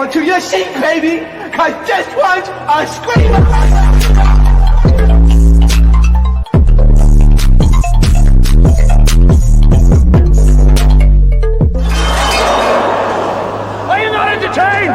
onto your seat, baby, cause this one's a screamer. Are you not entertained?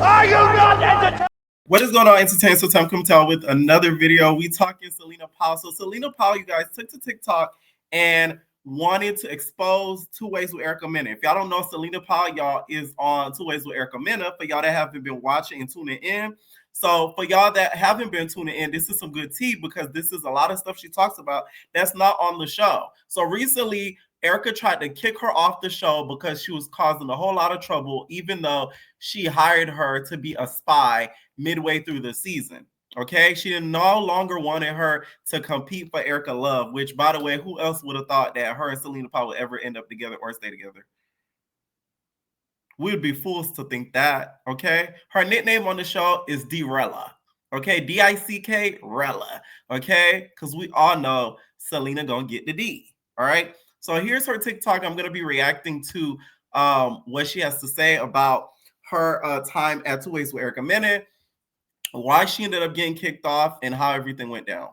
Are you not entertained? What is going on, Entertainment? So time come tell with another video. We talking Celina Powell. So Celina Powell, you guys, took to TikTok and wanted to expose Two Ways with Erica Mena. If y'all don't know, Celina Powell, y'all, is on Two Ways with Erica Mena. For y'all that haven't been watching and tuning in. So for y'all that haven't been tuning in, this is some good tea because this is a lot of stuff she talks about that's not on the show. So recently, Erica tried to kick her off the show because she was causing a whole lot of trouble, even though she hired her to be a spy midway through the season. Okay, she no longer wanted her to compete for Erica Love, which, by the way, who else would have thought that her and Celina Powell would ever end up together or stay together? We would be fools to think that. Okay, her nickname on the show is D-Rella. Okay, D-I-C-K Rella. Okay, because we all know Celina gonna get the D. All right. So here's her TikTok. I'm gonna be reacting to what she has to say about her time at Two Ways with Erica Mena, why she ended up getting kicked off, and how everything went down.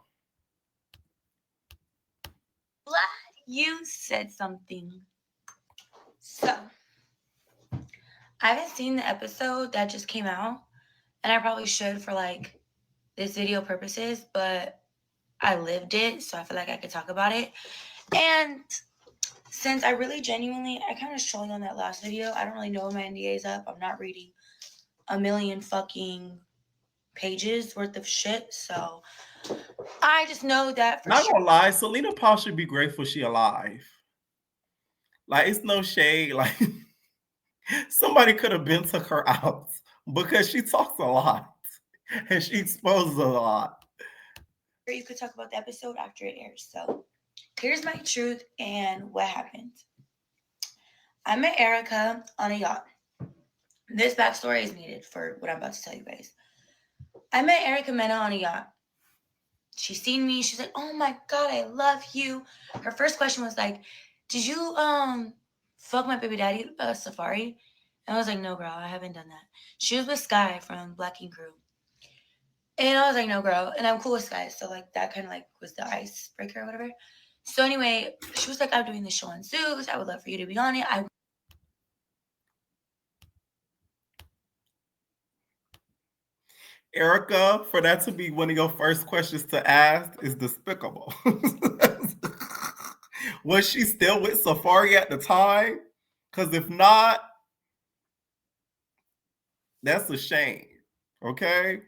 Glad you said something. So, I haven't seen the episode that just came out, and I probably should for like this video purposes, but I lived it, so I feel like I could talk about it. And since I really genuinely, I kind of strolling on that last video. I don't really know when my NDA is up. I'm not reading a million fucking pages worth of shit, so I just know that for Not sure. gonna lie, Celina Powell should be grateful she alive. Like, it's no shade. Like, somebody could have been took her out because she talks a lot and she exposes a lot. You could talk about the episode after it airs. So here's my truth and what happened. I met Erica on a yacht. This backstory is needed for what I'm about to tell you guys. I met Erica Mena on a yacht. She seen me. She's like, "Oh my God, I love you." Her first question was like, "Did you fuck my baby daddy Safari?" And I was like, "No, girl, I haven't done that." She was with Sky from Black King Crew. And I was like, "No, girl." And I'm cool with Sky. So like that kind of like was the icebreaker or whatever. So anyway, she was like, "I'm doing this show on Zeus. I would love for you to be on it." Erica, for that to be one of your first questions to ask is despicable. Was she still with Safari at the time? Because if not, that's a shame. Okay?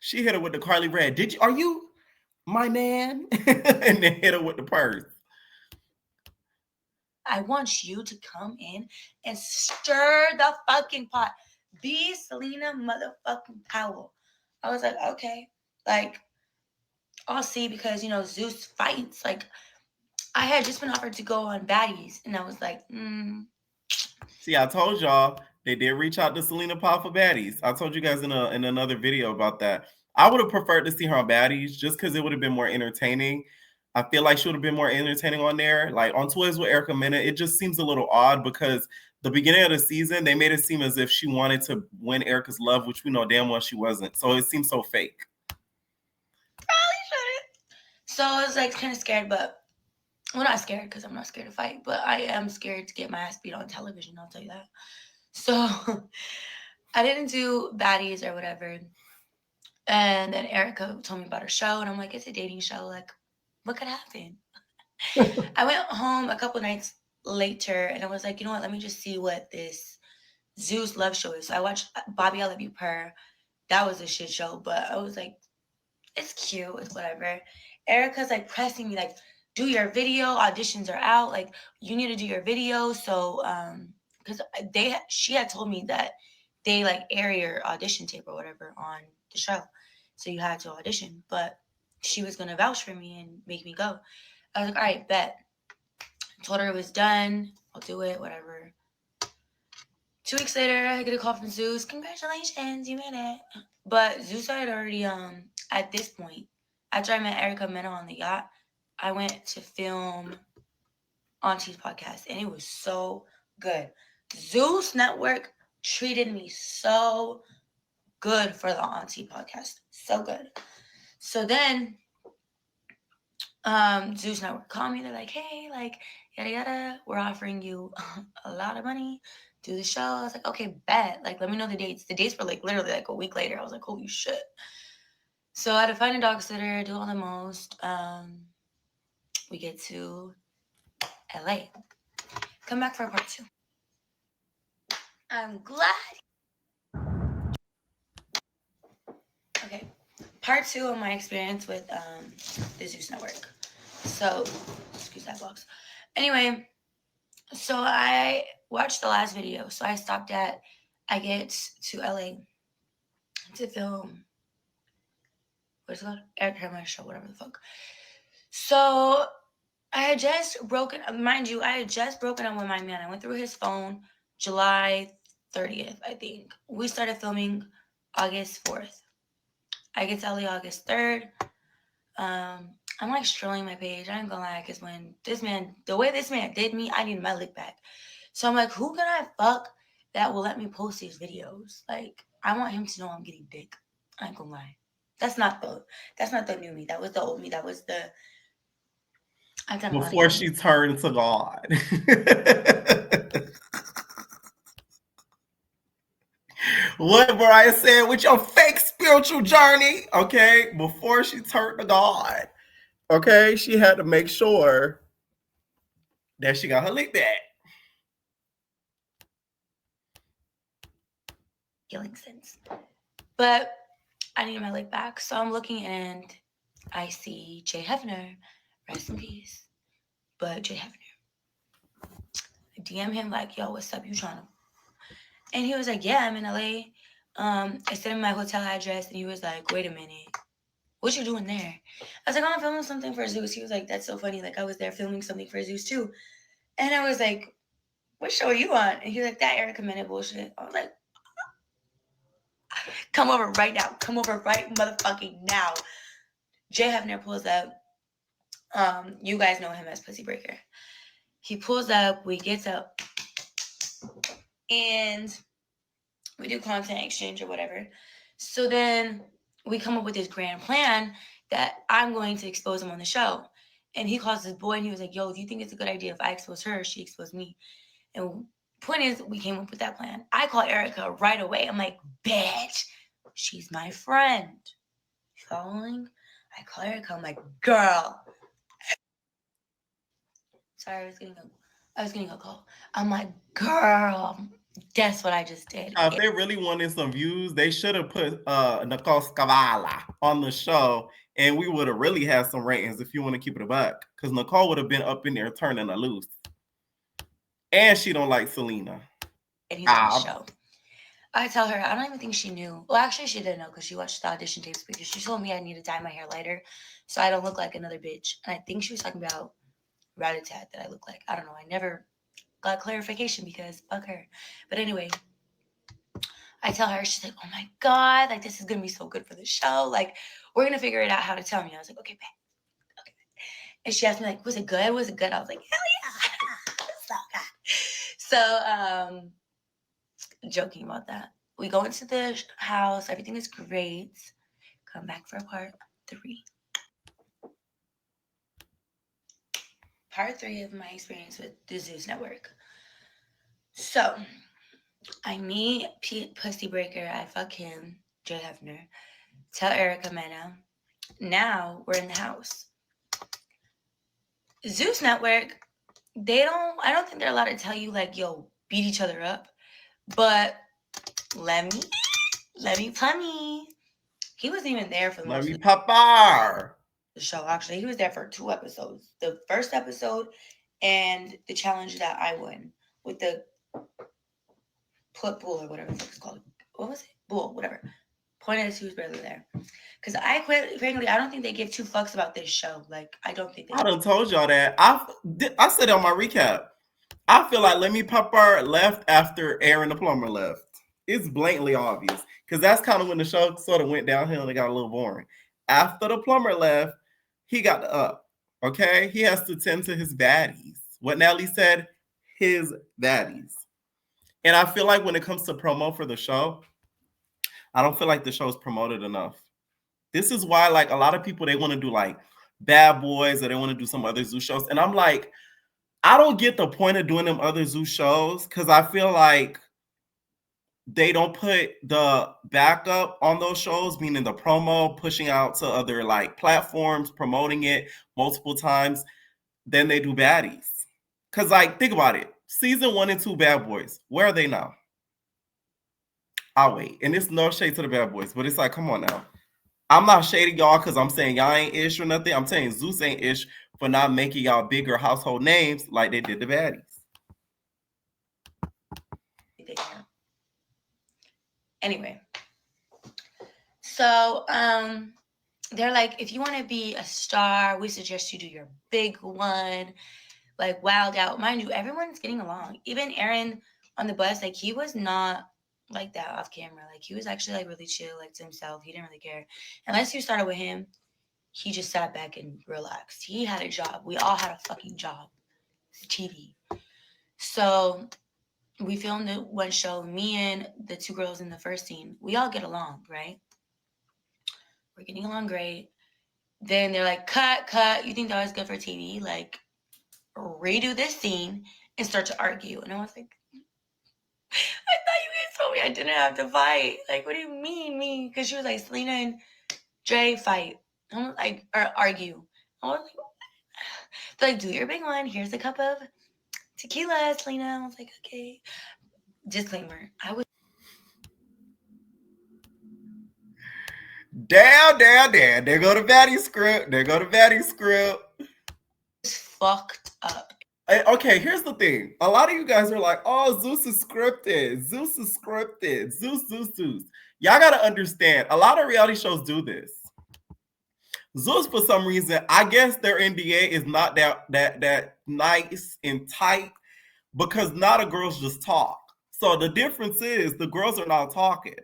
She hit her with the Carly Red. Are you my man? And then hit her with the purse. I want you to come in and stir the fucking pot. Be Celina motherfucking Powell. I was like, okay. Like, I'll see because, Zeus fights. Like, I had just been offered to go on Baddies. And I was like, See, I told y'all they did reach out to Celina Powell for Baddies. I told you guys in another video about that. I would have preferred to see her on Baddies just because it would have been more entertaining. I feel like she would have been more entertaining on there. Like on Toys with Erica Mena, it just seems a little odd because the beginning of the season, they made it seem as if she wanted to win Erica's love, which we know damn well she wasn't. So it seems so fake. Probably shouldn't. So I was like kind of scared, but well, not scared because I'm not scared to fight, but I am scared to get my ass beat on television. I'll tell you that. So I didn't do Baddies or whatever. And then Erica told me about her show, and I'm like, it's a dating show. Like, what could happen? I went home a couple nights later, and I was like, you know what? Let me just see what this Zeus love show is. So I watched Bobby, I Love You Purr. That was a shit show, but I was like, it's cute. It's whatever. Erica's like pressing me, like, do your video. Auditions are out. Like, you need to do your video. So, because she had told me that they like air your audition tape or whatever on the show. So you had to audition, but she was going to vouch for me and make me go. I was like, all right, bet. I told her it was done. I'll do it, whatever. 2 weeks later, I get a call from Zeus. Congratulations, you made it. But Zeus had already, at this point, after I met Erica Mena on the yacht, I went to film Auntie's podcast, and it was so good. Zeus Network treated me so good for the Auntie podcast. So good. So then Zeus Network called me. They're like, hey, like, yada yada, we're offering you a lot of money. Do the show. I was like, okay, bet. Like, let me know the dates. The dates were like literally like a week later. I was like, holy shit. So I had to find a dog sitter, do all the most. We get to LA. Come back for part 2. I'm glad. Okay. Part 2 of my experience with the Zeus Network. So, excuse that box. Anyway, so I watched the last video. So I stopped at, I get to LA to film, what's it called? Erica Mena show, whatever the fuck. So I had just broken, mind you, I had just broken up with my man. I went through his phone July 30th, I think. We started filming August 4th. I get to LA August 3rd. I'm like strolling my page. I ain't gonna lie, because when this man, the way this man did me, I need my lick back. So I'm like, who can I fuck that will let me post these videos? Like, I want him to know I'm getting dick. I ain't gonna lie. That's not the new me. That was the old me. That was the before she turned to God. What Mariah said with your fake spiritual journey, okay? Before she turned to God, okay? She had to make sure that she got her lick back. Feeling sense. But I need my lick back. So I'm looking and I see Jay Hefner. Rest in peace. But Jay Hefner. I DM him like, yo, what's up? You trying to? And he was like, yeah, I'm in LA. I sent him my hotel address and he was like, wait a minute. What you doing there? I was like, oh, I'm filming something for Zeus. He was like, that's so funny. Like, I was there filming something for Zeus too. And I was like, what show are you on? And he was like, that Erica Mena bullshit. I was like, come over right now. Come over right motherfucking now. Jay Hefner pulls up. You guys know him as Pussy Breaker. He pulls up. We get up. And we do content exchange or whatever. So then we come up with this grand plan that I'm going to expose him on the show. And he calls his boy and he was like, yo, do you think it's a good idea if I expose her or she exposed me? And point is, we came up with that plan. I call Erica right away. I'm like, bitch, she's my friend. Following? I call Erica. I'm like, girl. Sorry, I was getting a call. I'm like, girl, guess what I just did? If they really wanted some views, they should have put Nicole Scavala on the show, and we would have really had some ratings if you want to keep it a buck. Because Nicole would have been up in there turning her loose. And she don't like Celina. And he's on the show. I tell her, I don't even think she knew. Well, actually, she didn't know because she watched the audition tapes because she told me I need to dye my hair lighter so I don't look like another bitch. And I think she was talking about Rat-a-tat that I look like. I don't know. I never got clarification because fuck her. But anyway, I tell her, she's like, oh my God, like this is going to be so good for the show. Like, we're going to figure it out how to tell me. I was like, okay, babe. Okay. And she asked me, like, was it good? Was it good? I was like, hell yeah. So good. So, joking about that. We go into the house. Everything is great. Come back for part 3. Part 3 of my experience with the Zeus Network. So, I meet Pussy Breaker. I fuck him, Jay Hefner. Tell Erica Mena. Now we're in the house. Zeus Network, I don't think they're allowed to tell you like, yo, beat each other up. But let me plummy. He wasn't even there for the most of the show. Actually, he was there for 2 episodes. The first episode and the challenge that I won with the bull or whatever it's called. What was it? Bull, whatever. Point is, he was barely there. Because frankly, I don't think they give 2 fucks about this show. Like, I don't think they I done told y'all that. I said on my recap, I feel like Let Me Pepper left after Aaron the Plumber left. It's blatantly obvious. Because that's kind of when the show sort of went downhill and it got a little boring. After the plumber left, he got the up. Okay? He has to tend to his baddies. What Natalie said, his baddies. And I feel like when it comes to promo for the show, I don't feel like the show is promoted enough. This is why, like, a lot of people, they want to do like Bad Boys or they want to do some other Zeus shows. And I'm like, I don't get the point of doing them other Zeus shows because I feel like they don't put the backup on those shows, meaning the promo, pushing out to other like platforms, promoting it multiple times. Then they do baddies. Because, like, think about it. Season 1 and 2 Bad Boys, where are they now? I'll wait. And it's no shade to the Bad Boys, but it's like, come on now. I'm not shading y'all because I'm saying y'all ain't ish or nothing. I'm saying Zeus ain't ish for not making y'all bigger household names like they did the baddies. Anyway, so they're like, if you want to be a star, we suggest you do your big one, like wild out. Mind you, everyone's getting along. Even Aaron on the bus, like he was not like that off camera. Like he was actually like really chill, like to himself. He didn't really care. Unless you started with him, he just sat back and relaxed. He had a job. We all had a fucking job. TV. So we filmed the one show. Me and the two girls in the first scene, we all get along, right? We're getting along great. Then they're like, cut. You think that was good for TV? Like, redo this scene and start to argue. And I was like, I thought you guys told me I didn't have to fight. Like, what do you mean, me? Because she was like, Celina and Dre fight. I was like, or argue. I was like, they're like, do your big one. Here's a cup of tequila, Celina. I was like, okay. Disclaimer, I was Damn. There go the baddie script. fucked up. Okay, here's the thing. A lot of you guys are like, oh, Zeus is scripted. Zeus. Y'all gotta understand, a lot of reality shows do this. Zeus, for some reason, I guess their NDA is not that nice and tight because now the girls just talk. So the difference is the girls are not talking.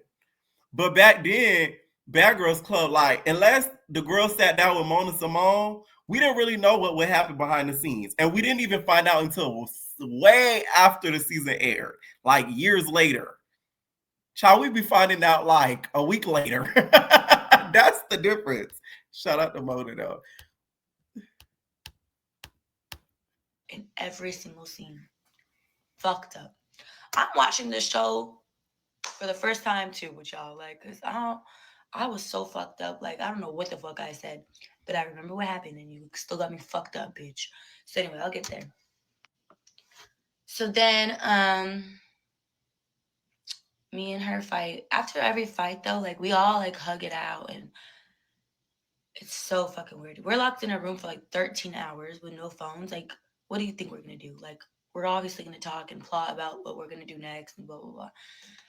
But back then, Bad Girls Club, like, unless the girls sat down with Mona Simone, we didn't really know what would happen behind the scenes. And we didn't even find out until way after the season aired, like years later. Shall we be finding out like a week later? That's the difference. Shout out to Mona, though. In every single scene. Fucked up. I'm watching this show for the first time too with y'all, like, cause I was so fucked up. Like, I don't know what the fuck I said, but I remember what happened, and you still got me fucked up, bitch. So anyway, I'll get there. So then, me and her fight. After every fight, though, like we all like hug it out, and it's so fucking weird. We're locked in a room for like 13 hours with no phones. Like, what do you think we're gonna do? Like, we're obviously gonna talk and plot about what we're gonna do next and blah blah blah.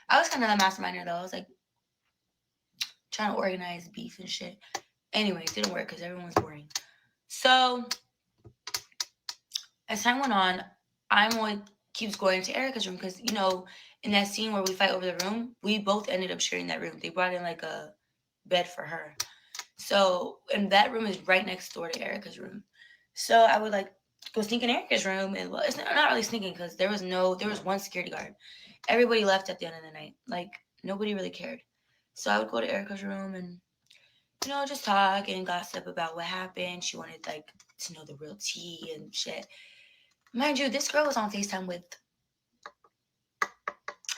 I was kind of the masterminder though. I was like trying to organize beef and shit. Anyway, it didn't work because everyone was boring. So as time went on, I'm what keeps going to Erica's room because, you know, in that scene where we fight over the room, we both ended up sharing that room. They brought in like a bed for her. So, and that room is right next door to Erica's room. So I would like go sneak in Erica's room, and well, it's not really sneaking because there was one security guard. Everybody left at the end of the night. Like, nobody really cared. So I would go to Erica's room and, you know, just talk and gossip about what happened. She wanted like to know the real tea and shit. Mind you, this girl was on FaceTime with.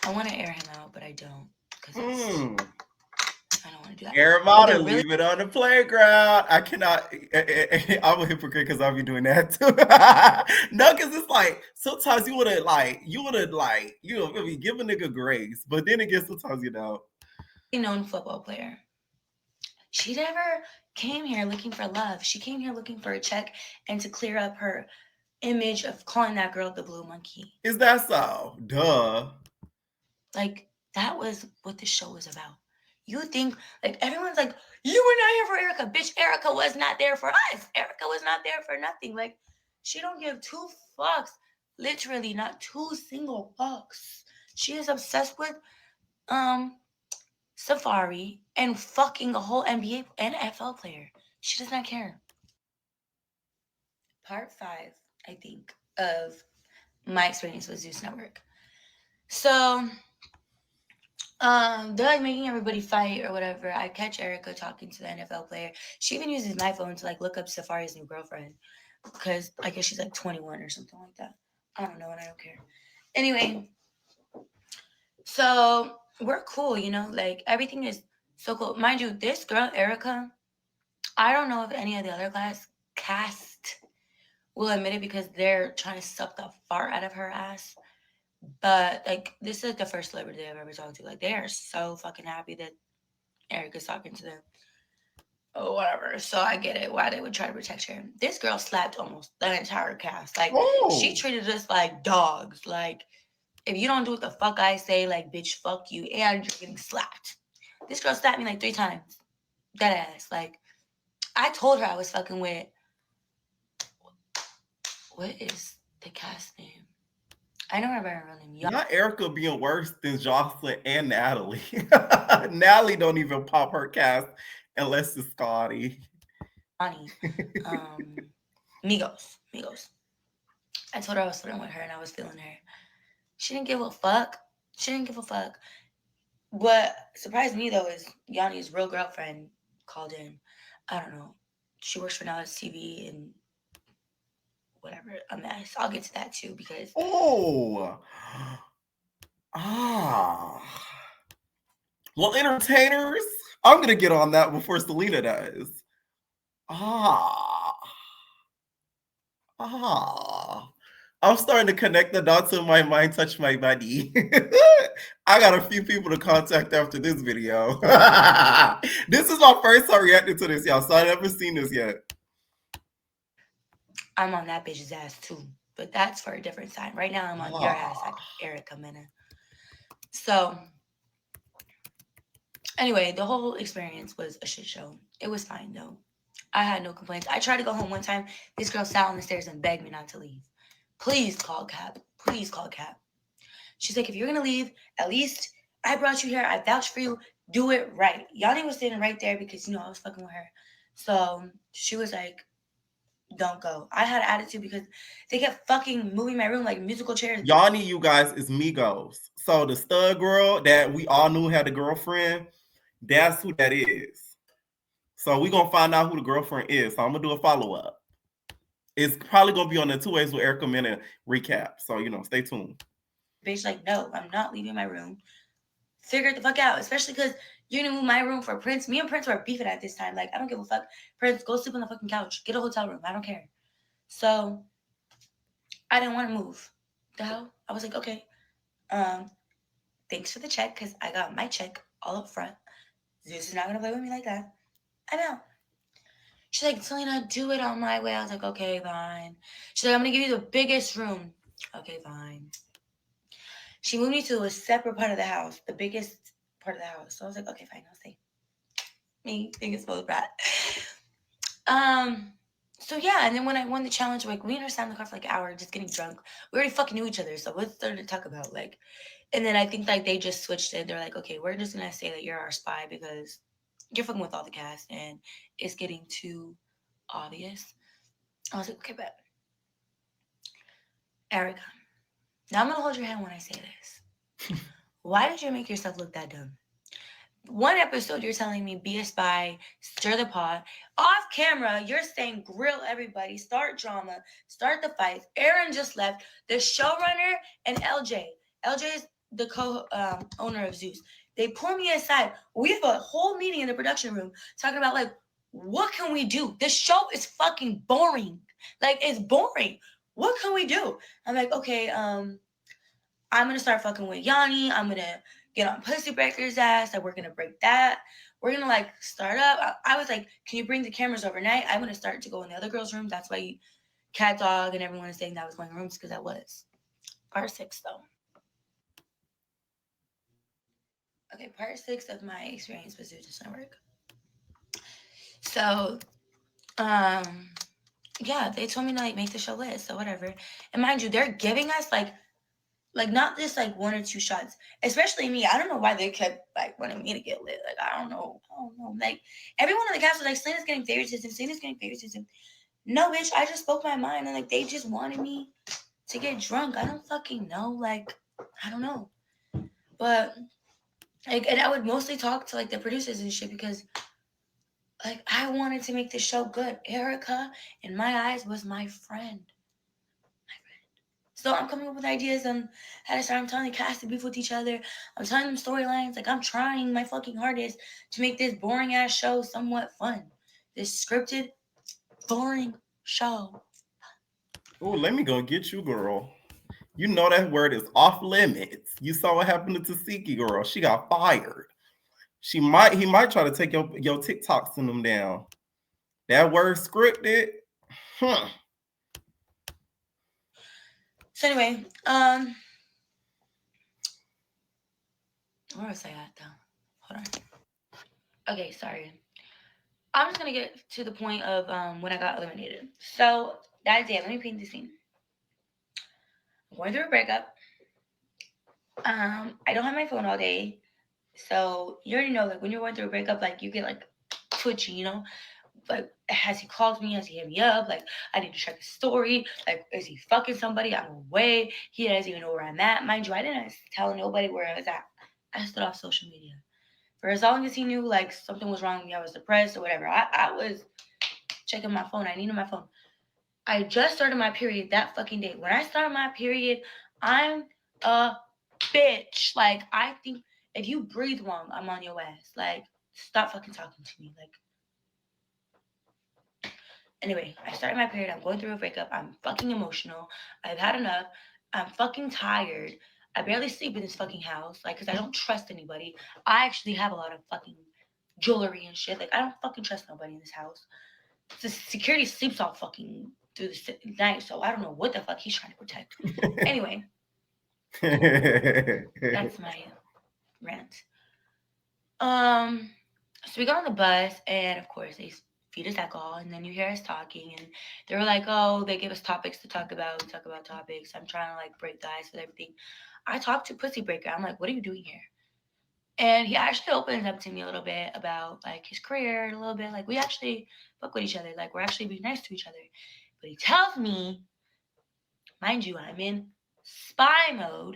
I want to air him out, but I don't because I don't want to do that. Air him out and leave it on the playground. I cannot. I'm a hypocrite because I'll be doing that too. No, because it's like sometimes you wanna maybe give a nigga grace, but then again, sometimes you don't. Known football player. She never came here looking for love. She came here looking for a check and to clear up her image of calling that girl the blue monkey. Is that so? Duh. Like, that was what the show was about. You think, like, everyone's like, you were not here for Erica. Bitch, Erica was not there for us. Erica was not there for nothing. Like, she don't give two fucks. Literally, not two single fucks. She is obsessed with, Safari and fucking a whole NBA and NFL player. She does not care. Part 5, I think, of my experience with Zeus Network. So, they're like making everybody fight or whatever. I catch Erica talking to the NFL player. She even uses my phone to like look up Safari's new girlfriend because I guess she's like 21 or something like that. I don't know and I don't care. Anyway, so we're cool, you know, like everything is so cool. Mind you, this girl, Erica, I don't know if any of the other cast will admit it because they're trying to suck the fart out of her ass. But like this is like the first celebrity I've ever talked to. Like they are so fucking happy that Erica's talking to them. Oh, whatever. So I get it why they would try to protect her. This girl slapped almost the entire cast. Like she Oh, treated us like dogs. Like if you don't do what the fuck I say, like bitch, fuck you, and you're getting slapped. This girl slapped me like 3 times. That ass. Like I told her I was fucking with. What is the cast name? I know her by her real name. not Erica being worse than Jocelyn and Natalie. Natalie don't even pop her cast unless it's Scotty. Yanni. Migos. I told her I was flirting with her and I was feeling her. She didn't give a fuck. What surprised me though is Yanni's real girlfriend called in. I don't know. She works for Now It's TV and whatever, a mess. I'll get to that too because Oh, well, entertainers. I'm gonna get on that before Celina does. Ah, I'm starting to connect the dots in my mind, touch my body. I got a few people to contact after this video. This is my first time reacting to this, y'all, so I've never seen this yet. I'm on that bitch's ass too. But that's for a different time. Right now I'm on your ass like Erica Mena. So anyway, the whole experience was a shit show. It was fine though. I had no complaints. I tried to go home one time. This girl sat on the stairs and begged me not to leave. Please call cab. Please call cab. She's like, if you're gonna leave, at least I brought you here. I vouched for you. Do it right. Yanni was sitting right there because you know I was fucking with her. So she was like, don't go. I had an attitude because they kept fucking moving my room like musical chairs. Yanni, you guys, is Migos. So the stud girl that we all knew had a girlfriend, that's who that is. So we're gonna find out who the girlfriend is. So I'm gonna do a follow-up. It's probably gonna be on the 2 Ways with Erica Mena recap. So stay tuned. Bitch, like, no, I'm not leaving my room. Figure it the fuck out, especially because you're gonna move my room for Prince. Me and Prince were beefing at this time. Like, I don't give a fuck. Prince, go sleep on the fucking couch. Get a hotel room. I don't care. So I didn't want to move. The hell? I was like, okay. Thanks for the check, because I got my check all up front. Zeus is not gonna play with me like that. I'm out. She's like, Celina, do it on my way. I was like, okay, fine. She's like, I'm gonna give you the biggest room. Okay, fine. She moved me to a separate part of the house, the biggest part of the house. So I was like, okay, fine, I'll stay. Me being a spoiled brat. So yeah, and then when I won the challenge, like we and her sat in the car for like an hour just getting drunk. We already fucking knew each other, so what's there to talk about? Like, and then I think like they just switched it. They're like, okay, we're just gonna say that you're our spy because you're fucking with all the cast and it's getting too obvious. I was like, okay, but Erica, now I'm gonna hold your hand when I say this. Why did you make yourself look that dumb? One episode, you're telling me be a spy, stir the pot. Off camera, you're saying grill everybody, start drama, start the fights. Aaron just left. The showrunner and LJ. LJ is the co-owner of Zeus. They pull me aside. We have a whole meeting in the production room talking about like, what can we do? This show is fucking boring. Like, it's boring. What can we do? I'm like, okay, I'm gonna start fucking with Yanni. I'm gonna get on Pussy Breaker's ass. Like, we're gonna break that. We're gonna like start up. I was like, can you bring the cameras overnight? I'm gonna start to go in the other girls' room. That's why Cat Dog and everyone is saying that I was going rooms because I was. Part 6 though. Okay, part 6 of my experience with Zeus Network. So, yeah, they told me to like make the show lit, so whatever. And mind you, they're giving us like not just like 1 or 2 shots. Especially me. I don't know why they kept like wanting me to get lit. Like I don't know. Like everyone in the cast was like, Celina's getting favoritism. No, bitch, I just spoke my mind and like they just wanted me to get drunk. I don't fucking know. Like, I don't know. But like, and I would mostly talk to like the producers and shit because like I wanted to make the show good. Erica, in my eyes, was my friend. So I'm coming up with ideas on how to start. I'm telling the cast to beef with each other. I'm telling them storylines. Like I'm trying my fucking hardest to make this boring ass show somewhat fun. This scripted, boring show. Oh, let me go get you, girl. You know that word is off limits. You saw what happened to Tasiki, girl. She got fired. He might try to take your TikToks and them down. That word scripted. Huh. So anyway, where was I at though? Hold on. Okay, sorry. I'm just gonna get to the point of when I got eliminated. So that day, let me paint the scene. I'm going through a breakup. I don't have my phone all day. So you already know, like when you're going through a breakup, like you get like twitchy, you know? Like has he called me? Has he hit me up? Like I need to check his story. Like is he fucking somebody? I'm away. He doesn't even know where I'm at. Mind you, I didn't tell nobody where I was at. I stood off social media. For as long as he knew like something was wrong with me, I was depressed or whatever. I was checking my phone. I needed my phone. I just started my period that fucking day. When I started my period, I'm a bitch. Like I think if you breathe wrong, I'm on your ass. Like stop fucking talking to me. Like anyway, I started my period. I'm going through a breakup. I'm fucking emotional. I've had enough. I'm fucking tired. I barely sleep in this fucking house. Like, because I don't trust anybody. I actually have a lot of fucking jewelry and shit. Like, I don't fucking trust nobody in this house. The security sleeps all fucking through the night, so I don't know what the fuck he's trying to protect. Anyway, that's my rant. So we got on the bus, and of course they feed us alcohol, and then you hear us talking, and they were like, "Oh, they give us topics to talk about. We talk about topics." I'm trying to like break the ice with everything. I talked to Pussy Breaker. I'm like, "What are you doing here?" And he actually opens up to me a little bit about like his career, and a little bit like we actually fuck with each other, like we're actually being nice to each other. But he tells me, mind you, I'm in spy mode,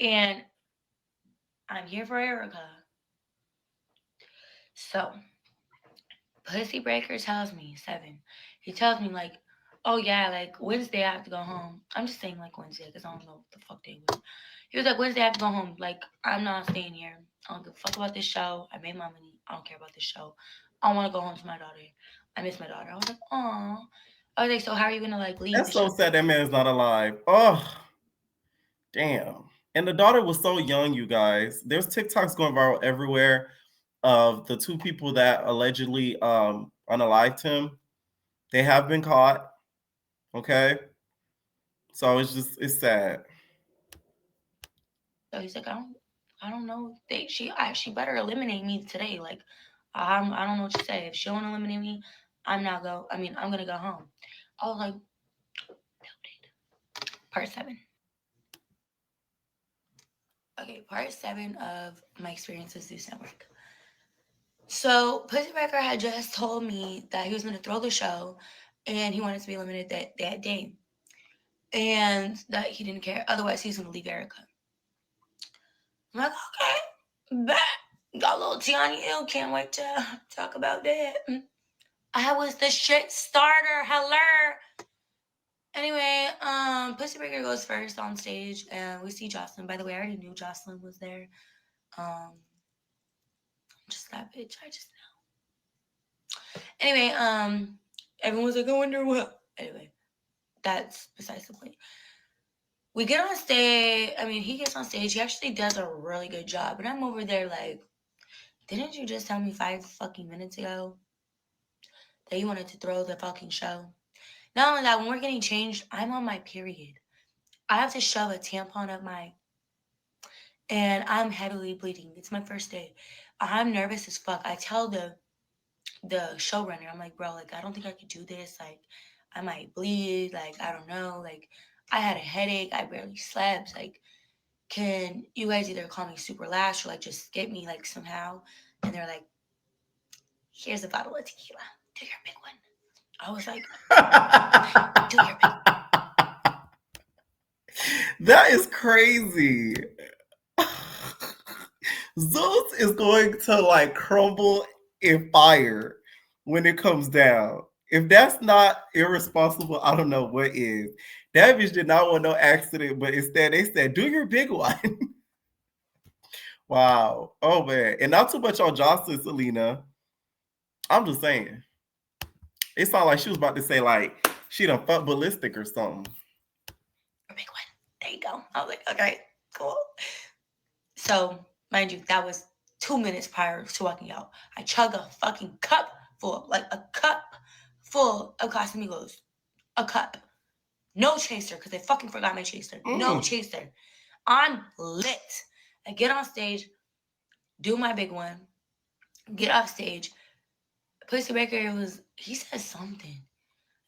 and I'm here for Erica. So Pussy Breaker tells me 7. He tells me like, oh yeah, like Wednesday I have to go home. I'm just saying like Wednesday because I don't know what the fuck day was. He was like, Wednesday I have to go home. Like I'm not staying here. I don't give a fuck about this show. I made my money. I don't care about this show. I want to go home to my daughter. I miss my daughter. I was like, oh. I was like, so how are you gonna like leave That's the so show? sad that man is not alive. Oh, damn. And the daughter was so young, you guys. There's TikToks going viral everywhere of the 2 people that allegedly unalived him. They have been caught. Okay. So it's sad. So he's like, I don't know. She better eliminate me today. Like, I don't know what to say. If she don't eliminate me, I'm not go. I mean, I'm gonna go home. I was like, part 7. Okay, part 7 of my experience with Zeus Network. So Pussy Breaker had just told me that he was gonna throw the show, and he wanted to be eliminated that day, and that he didn't care. Otherwise, he's gonna leave Erica. I'm like, okay, bet. Got a little tea on you. Can't wait to talk about that. I was the shit starter. Hello. Anyway, Pussy Breaker goes first on stage, and we see Jocelyn. By the way, I already knew Jocelyn was there. I'm just that bitch. I just know. Anyway, everyone was like, I wonder what. Anyway, that's besides the point. We get on stage. I mean, he gets on stage. He actually does a really good job, and I'm over there like, didn't you just tell me 5 fucking minutes ago that you wanted to throw the fucking show? Not only that, when we're getting changed, I'm on my period. I have to shove a tampon up my, and I'm heavily bleeding. It's my first day. I'm nervous as fuck. I tell the showrunner, I'm like, bro, like I don't think I could do this. Like I might bleed. Like I don't know. Like I had a headache. I barely slept. Like can you guys either call me super lash or like just get me like somehow? And they're like, here's a bottle of tequila. Do your big one. I was like, do your big. That is crazy. Zeus is going to like crumble in fire when it comes down. If that's not irresponsible, I don't know what is. That bitch did not want no accident, but instead they said, do your big one. Wow. Oh man. And not too much on Jocelyn, Celina. I'm just saying. It sounded like she was about to say like she done fucked ballistic or something. A big one. There you go. I was like, okay, cool. So, mind you, that was 2 minutes prior to walking out. I chug a fucking cup full, like a cup full of Casamigos. A cup. No chaser, because I fucking forgot my chaser. No chaser. I'm lit. I get on stage, do my big one, get off stage. Pussy Baker, he said something.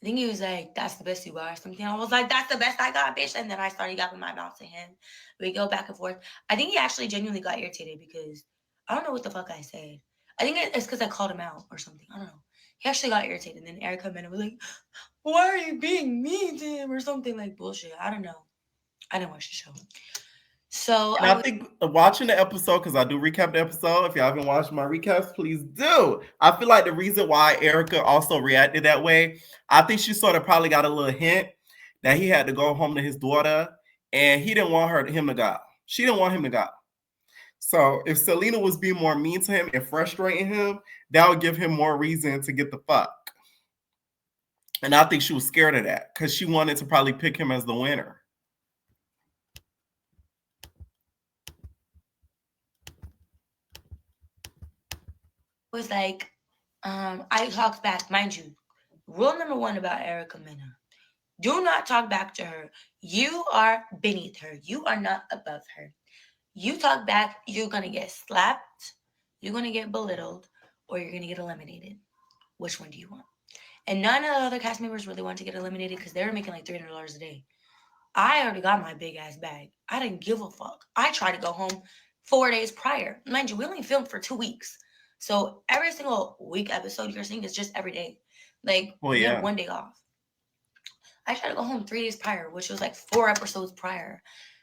I think he was like, that's the best you got or something. I was like, that's the best I got, bitch. And then I started yapping my mouth to him. We go back and forth. I think he actually genuinely got irritated because I don't know what the fuck I said. I think it's because I called him out or something. I don't know. He actually got irritated. And then Erica Mena was like, why are you being mean to him or something like bullshit? I don't know. I didn't watch the show. So and I think watching the episode, because I do recap the episode. If y'all haven't watched my recaps, please do. I feel like the reason why Erica also reacted that way, I think she sort of probably got a little hint that he had to go home to his daughter, and he didn't want him to go. She didn't want him to go. So if Celina was being more mean to him and frustrating him, that would give him more reason to get the fuck. And I think she was scared of that because she wanted to probably pick him as the winner. was like, I talked back, mind you. Rule number 1 about Erica Mena. Do not talk back to her. You are beneath her. You are not above her. You talk back, you're going to get slapped, you're going to get belittled, or you're going to get eliminated. Which one do you want? And none of the other cast members really wanted to get eliminated because they were making like $300 a day. I already got my big ass bag. I didn't give a fuck. I tried to go home 4 days prior. Mind you, we only filmed for 2 weeks. So every single week episode you're seeing is just every day. Like, we had 1 day off. I tried to go home 3 days prior, which was like 4 episodes prior.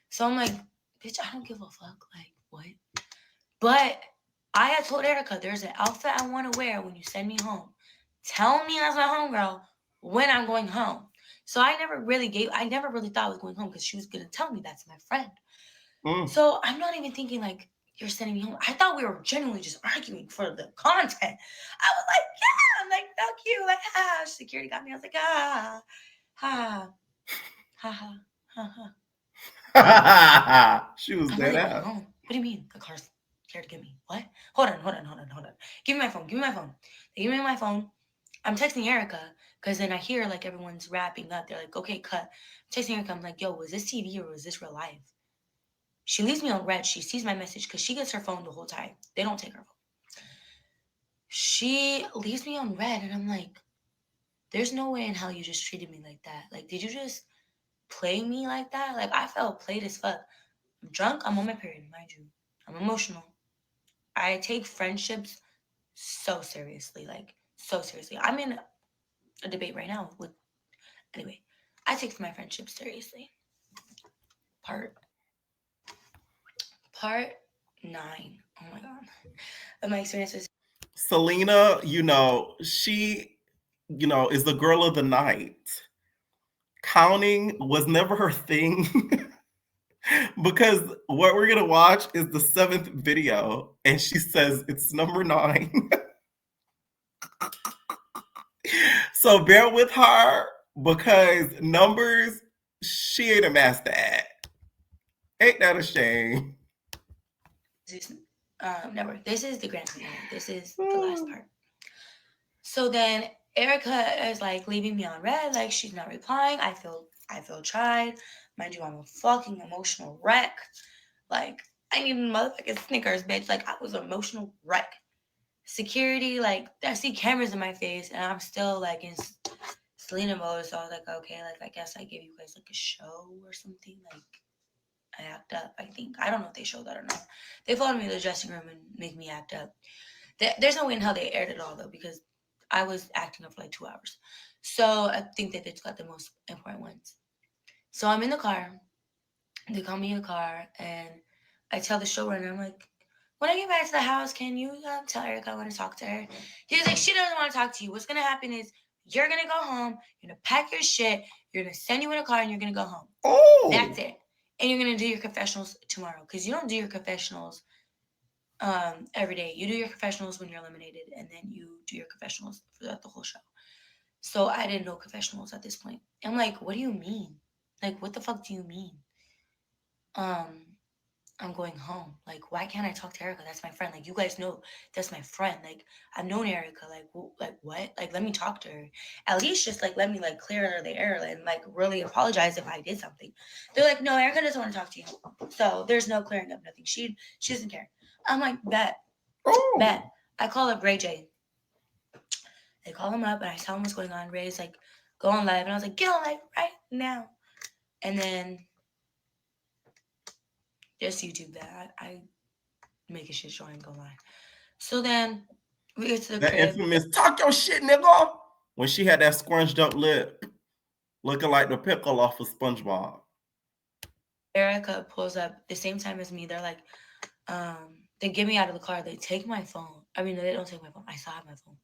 So I'm like, bitch, I don't give a fuck. Like, what? But I had told Erica, there's an outfit I want to wear when you send me home. Tell me as my homegirl when I'm going home. So I never really thought I was going home because she was going to tell me that's my friend. So I'm not even thinking like, you're sending me home. I thought we were genuinely just arguing for the content. I was like, yeah. I'm like, fuck you. Like, security got me. I was like, ha, ha, ha, ha, ha. She was I'm dead really out. home. What do you mean? The car's here to get me. What? Hold on. Give me my phone. They give me my phone. I'm texting Erica because then I hear like everyone's wrapping up. They're like, okay, cut. I'm texting Erica. I'm like, yo, was this TV or was this real life? She leaves me on red. She sees my message because she gets her phone the whole time. They don't take her phone. She leaves me on red and I'm like, there's no way in hell you just treated me like that. Like, did you just play me like that? Like, I felt played as fuck. I'm drunk. I'm on my period, mind you. I'm emotional. I take friendships so seriously. Like, so seriously. I'm in a debate right now with... Anyway, I take my friendships seriously. Part 9. Oh my god. Of my experiences. Celina, she, is the girl of the night. Counting was never her thing. Because what we're gonna watch is the 7th video, and she says it's number 9. So bear with her because numbers, she ain't a master at. Ain't that a shame? Never. This is the grand finale. This is the last part. So then Erica is like leaving me on red, like she's not replying. I feel tried. Mind you, I'm a fucking emotional wreck. Like, I need motherfucking Snickers, bitch. Like, I was an emotional wreck. Security, like, I see cameras in my face, and I'm still like in Celina mode. So I was like, okay, like I guess I gave you guys like a show or something. Like, I act up, I think. I don't know if they showed that or not. They followed me to the dressing room and made me act up. There's no way in how they aired it all, though, because I was acting up for like 2 hours. So I think that they got the most important ones. So I'm in the car. They call me in the car, and I tell the showrunner, I'm like, when I get back to the house, can you tell Erica I want to talk to her? He was like, she doesn't want to talk to you. What's going to happen is you're going to go home. You're going to pack your shit. You're going to send you in a car and you're going to go home. Oh. That's it. And you're going to do your confessionals tomorrow. Because you don't do your confessionals every day. You do your confessionals when you're eliminated. And then you do your confessionals throughout the whole show. So I didn't know confessionals at this point. I'm like, what do you mean? Like, what the fuck do you mean? I'm going home. Like, why can't I talk to Erica? That's my friend. Like, you guys know that's my friend. Like, I've known Erica. Like what? Like, let me talk to her. At least just like let me like clear the air and like really apologize if I did something. They're like, no, Erica doesn't want to talk to you. So there's no clearing up nothing. She doesn't care. I'm like, bet. I call up Ray J. They call him up and I tell him what's going on. Ray's like, go on live. And I was like, get on live right now. And then just YouTube that. I make a shit show and go live. So then we get to the that crib. infamous talk your shit, nigga. When she had that scrunched up lip, looking like the pickle off of SpongeBob. Erica pulls up the same time as me. They're like, they get me out of the car. They take my phone. I mean, they don't take my phone. I still have my phone.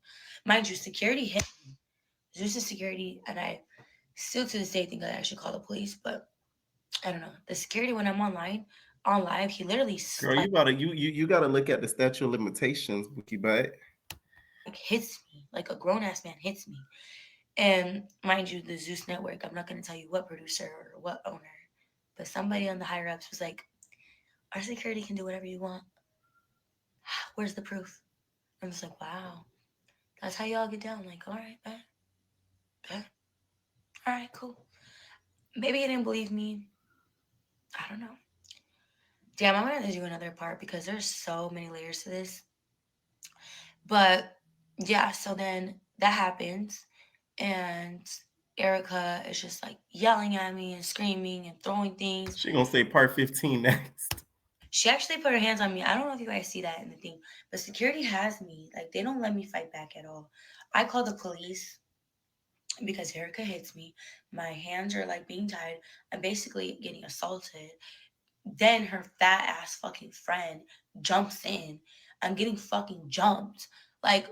Mind you, security hit me. Zeus is security, and I still to this day think that I should call the police, but I don't know. The security when I'm on live, he literally Girl, you gotta look at the statute of limitations, Wiki Butt. Like hits me, like a grown ass man hits me. And mind you, the Zeus network, I'm not gonna tell you what producer or what owner, but somebody on the higher ups was like, our security can do whatever you want. Where's the proof? I'm just like, wow. That's how y'all get down. Like, all right, bet. All right, cool. Maybe he didn't believe me. I don't know. Damn, I'm gonna have to do another part because there's so many layers to this. But yeah, so then that happens, and Erica is just like yelling at me and screaming and throwing things. She gonna say part 15 next. She actually put her hands on me. I don't know if you guys see that in the thing, but security has me. Like, they don't let me fight back at all. I call the police because Erica hits me. My hands are like being tied. I'm basically getting assaulted. Then her fat ass fucking friend jumps in. I'm getting fucking jumped. Like,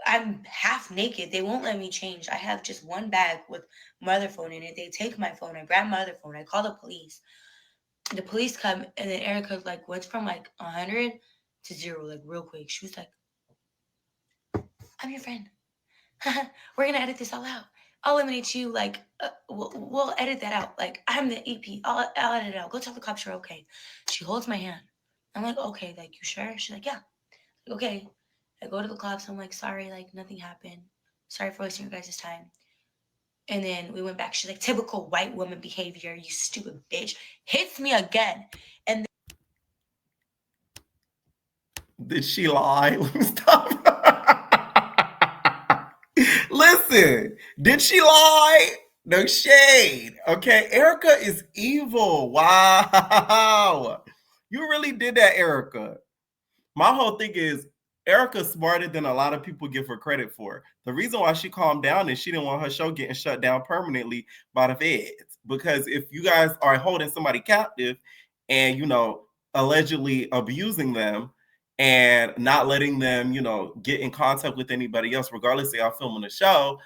I'm half naked. They won't let me change. I have just one bag with my other phone in it. They take my phone. I grab my other phone. I call the police. The police come, and then Erica like went from like 100 to 0 like real quick. She was like, I'm your friend. We're gonna edit this all out. I'll eliminate you. Like, we'll edit that out. Like, I'm the EP. I'll edit it out. Go tell the cops you're okay. She holds my hand. I'm like, okay. Like, you sure? She's like, yeah. Like, okay. I go to the cops. I'm like, sorry. Like, nothing happened. Sorry for wasting your guys' time. And then we went back. She's like, typical white woman behavior. You stupid bitch. Hits me again. And did she lie? Let me stop. Listen, did she lie? No shade. Okay, Erica is evil. Wow. You really did that, Erica. My whole thing is Erica's smarter than a lot of people give her credit for. The reason why she calmed down is she didn't want her show getting shut down permanently by the feds. Because if you guys are holding somebody captive and, you know, allegedly abusing them and not letting them, you know, get in contact with anybody else, regardless of y'all filming the show,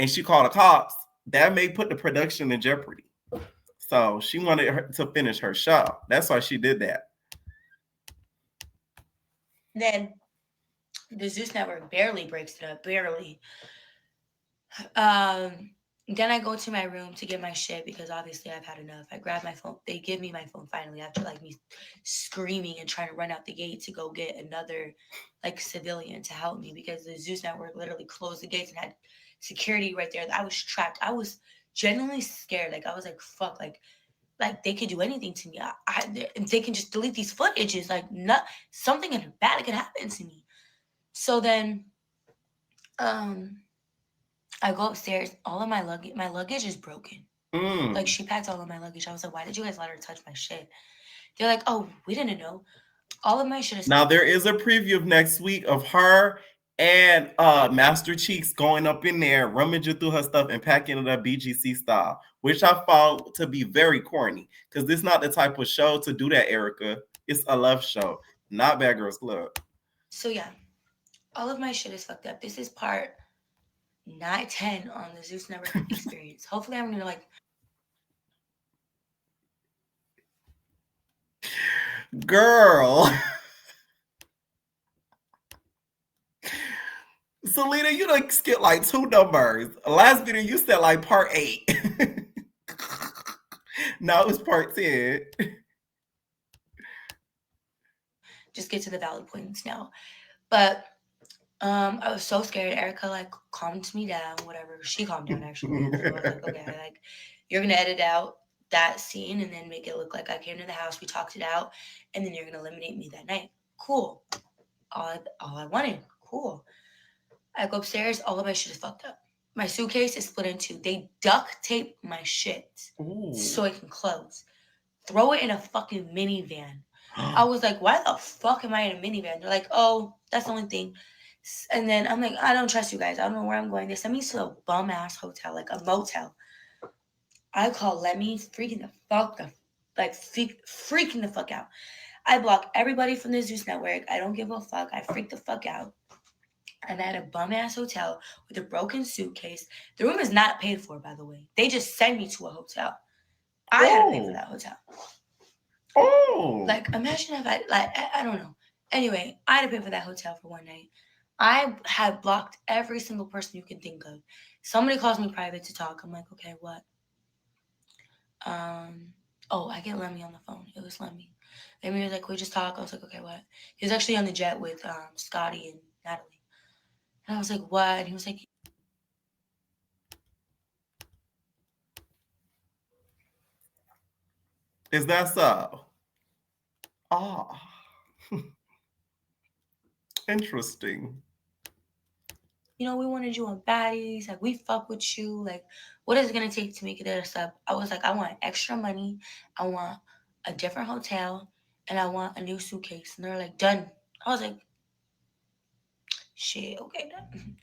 and she called the cops, that may put the production in jeopardy. So she wanted her to finish her show. That's why she did that. then the Zeus network barely breaks it up, barely. Then I go to my room to get my shit because obviously I've had enough. I grab my phone. They give me my phone finally after like me screaming and trying to run out the gate to go get another like civilian to help me because the Zeus network literally closed the gates and had security right there. I was trapped. I was genuinely scared. Like, I was like, fuck, like they could do anything to me. They can just delete these footages. Like, not something bad could happen to me. So then, I go upstairs. All of my luggage is broken. Like, she packed all of my luggage. I was like, why did you guys let her touch my shit? They're like, oh, we didn't know. All of my shit is. Now there is a preview of next week of her and Master Cheeks going up in there, rummaging through her stuff and packing it up BGC style, which I found to be very corny because this is not the type of show to do that, Erica. It's a love show, not Bad Girls Club. So yeah, all of my shit is fucked up. This is part 9-10 on the Zeus Network experience. Hopefully I'm gonna like Girl. Celina, you done skipped like 2 numbers. Last video you said like part 8. Now it's part 10. just get to the valid points now. But I was so scared. Erica like calmed me down, whatever. She calmed down actually. So I was like, okay, like you're gonna edit out that scene and then make it look like I came to the house, we talked it out, and then you're gonna eliminate me that night. Cool. All I wanted. Cool. I go upstairs, all of my shit is fucked up. My suitcase is split in 2. They duct tape my shit so it can close. Throw it in a fucking minivan. I was like, why the fuck am I in a minivan? They're like, oh, that's the only thing. And then I'm like, I don't trust you guys. I don't know where I'm going. They sent me to a bum ass hotel, like a motel. I call Lemmy freaking the fuck out. I block everybody from the Zeus Network. I don't give a fuck. I freak the fuck out. I'm at a bum ass hotel with a broken suitcase. The room is not paid for, by the way. They just send me to a hotel. I had to pay for that hotel. Oh. Like, imagine if I don't know. Anyway, I had to pay for that hotel for one night. I had blocked every single person you can think of. Somebody calls me private to talk. I'm like, okay, what? I get Lemmy on the phone. It was Lemmy. Lemmy was like, can we just talk? I was like, okay, what? He was actually on the jet with Scotty and Natalie. And I was like, what? And he was like, is that so? Ah. Interesting. we wanted you on baddies. Like, we fuck with you. Like, what is it going to take to make it there? Stuff? I was like, I want extra money. I want a different hotel. And I want a new suitcase. And they're like, done. I was like, shit, okay, done.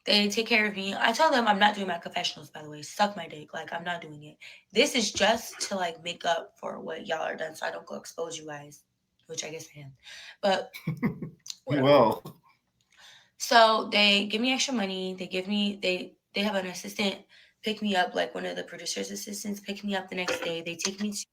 They take care of me. I tell them I'm not doing my confessionals, by the way. Suck my dick. Like, I'm not doing it. This is just to, like, make up for what y'all are done so I don't go expose you guys, which I guess I am. But whatever. Well. So they give me extra money. They have an assistant pick me up, like one of the producer's assistants pick me up the next day. They take me to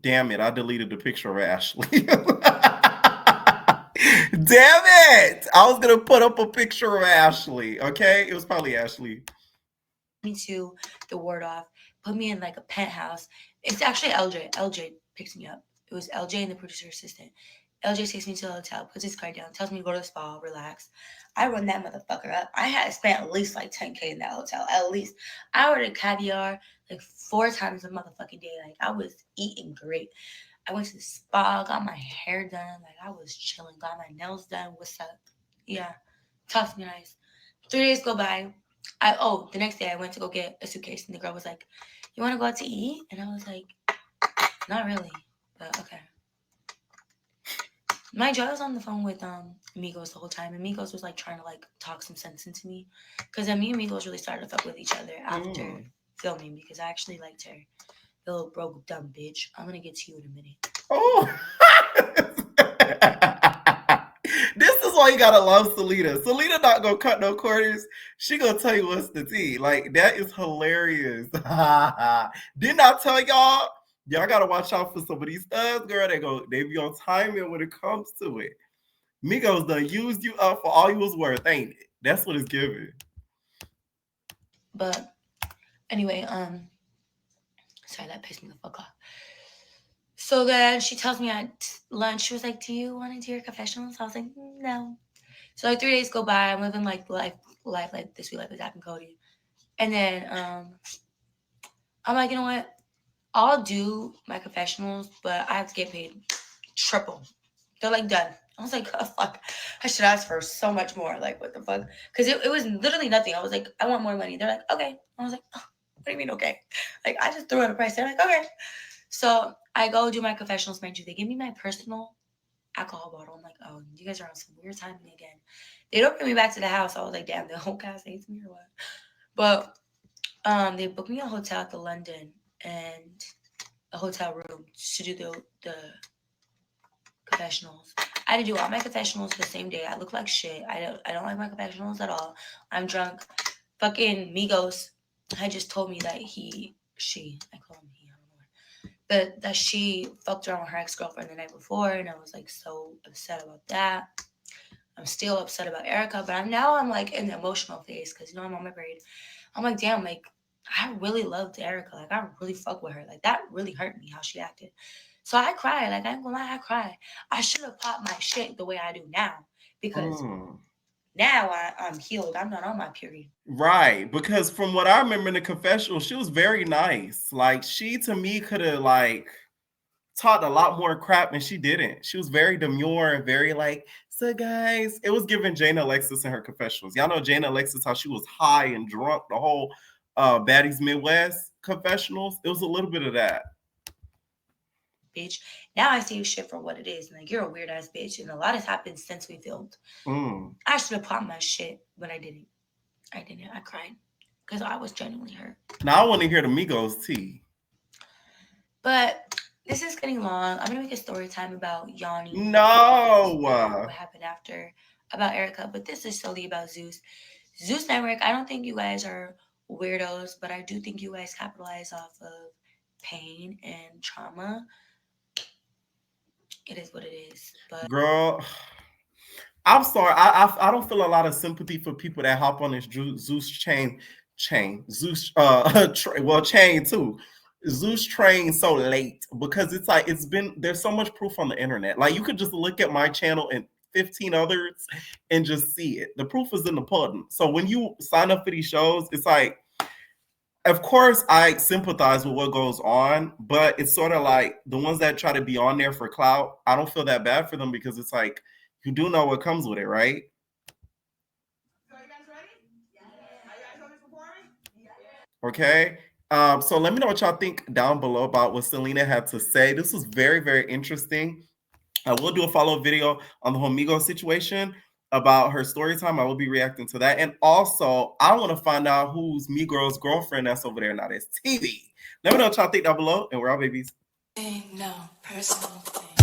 Damn it, I deleted the picture of Ashley. Damn it! I was gonna put up a picture of Ashley, okay? It was probably Ashley. To the ward off, put me in like a penthouse. It's actually LJ. LJ picks me up. It was LJ and the producer assistant. LJ takes me to the hotel, puts his card down, tells me to go to the spa, relax. I run that motherfucker up. I had spent at least like 10K in that hotel. At least. I ordered caviar like 4 times a motherfucking day. Like, I was eating great. I went to the spa, got my hair done. Like, I was chilling, got my nails done. What's up? Yeah. Tough, nice. 3 days go by. The next day I went to go get a suitcase and the girl was like, you want to go out to eat? And I was like, not really, but okay. Mind you, I was on the phone with Amigos the whole time. Amigos was like trying to like talk some sense into me, because me and Amigos really started to fuck with each other after filming, because I actually liked her. The little broke dumb bitch. I'm gonna get to you in a minute. Oh. This is why you gotta love Celina. Celina not gonna cut no corners. She gonna tell you what's the tea. Like, that is hilarious. Didn't I tell y'all? Y'all gotta watch out for some of these studs, girl. They be on timing when it comes to it. Migos done used you up for all you was worth, ain't it? That's what it's giving. But anyway, sorry, that pissed me the fuck off. So then she tells me at lunch, she was like, do you want to do your confessionals? I was like, no. So like 3 days go by, I'm living like life like this week, like with Zach and Cody. And then I'm like, you know what? I'll do my confessionals, but I have to get paid triple. They're like, done. I was like, oh, fuck. I should ask for so much more. Like, what the fuck? Because it was literally nothing. I was like, I want more money. They're like, okay. I was like, oh, what do you mean, okay? Like, I just threw out a price. They're like, okay. So I go do my confessionals, mind you. They give me my personal alcohol bottle. I'm like, oh, you guys are on some weird timing again. They don't bring me back to the house. I was like, damn, the whole cast hates me or what? But they booked me a hotel at the London and a hotel room to do the confessionals. I had to do all my confessionals the same day. I look like shit. I don't like my confessionals at all. I'm drunk. Fucking Migos had just told me that I call him he, I don't know. That she fucked around with her ex-girlfriend the night before, and I was like so upset about that. I'm still upset about Erica, but I'm like in the emotional phase because I'm on my grade. I'm like, damn, like I really loved Erica. Like I really fuck with her. Like that really hurt me how she acted. So I cried. Like I ain't gonna lie, I cried. I should have popped my shit the way I do now because now I'm healed. I'm not on my period. Right, because from what I remember in the confessional, she was very nice. Like she to me could have like talked a lot more crap and she didn't. She was very demure and very like, so guys, it was giving Jana Alexis in her confessionals. Y'all know Jana Alexis, how she was high and drunk the whole Baddies Midwest confessionals. It was a little bit of that. Bitch. Now I see shit for what it is. Like you're a weird ass bitch, and a lot has happened since we filmed. I should have popped my shit, but I didn't. I cried because I was genuinely hurt. Now I want to hear the Migos tea. But this is getting long. I'm gonna make a story time about Yanni. No. What happened after about Erica, but this is solely about Zeus. Zeus Network. I don't think you guys are weirdos, but I do think you guys capitalize off of pain and trauma. It is what it is. But girl, I'm sorry. I don't feel a lot of sympathy for people that hop on this Zeus chain Zeus chain too. Zeus train so late because it's like there's so much proof on the internet. Like you could just look at my channel and 15 others and just see it. The proof is in the pudding. So when you sign up for these shows, it's like, of course, I sympathize with what goes on, but it's sort of like the ones that try to be on there for clout. I don't feel that bad for them because it's like you do know what comes with it, right? So you guys ready? Yeah. Are you guys ready for performing? Yeah. Okay. So let me know what y'all think down below about what Celina had to say. This was very, very interesting. I will do a follow-up video on the Homigo situation about her story time. I will be reacting to that. And also, I want to find out who's Migos' girlfriend that's over there now. That's TV. Let me know what y'all think down below. And we're all babies. no personal thing.